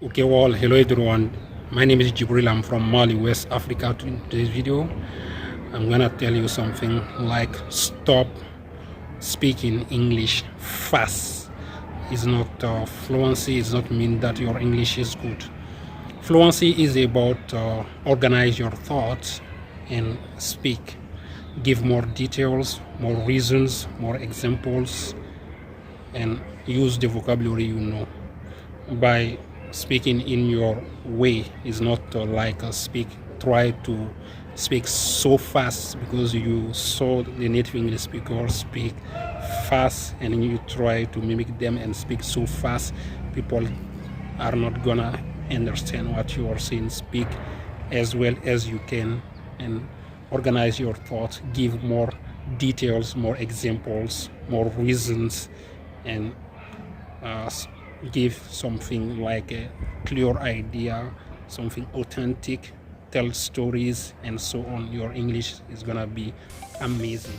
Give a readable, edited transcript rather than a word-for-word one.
Okay, well, hello everyone. My name is Jibril. I'm from Mali, West Africa. To today's video, I'm gonna tell you something like stop speaking English fast. It's not fluency. It's not mean that your English is good. Fluency is about organize your thoughts and speak. Give more details, more reasons, more examples, and use the vocabulary you know. By speaking in your way is not try to speak so fast because you saw the native English speaker speak fast and you try to mimic them and speak so fast. People are not gonna understand what you are saying. Speak as well as you can and organize your thoughts. Give more details, more examples, more reasons, and uh, give something like a clear idea, something authentic, tell stories and so on. Your English is gonna be amazing.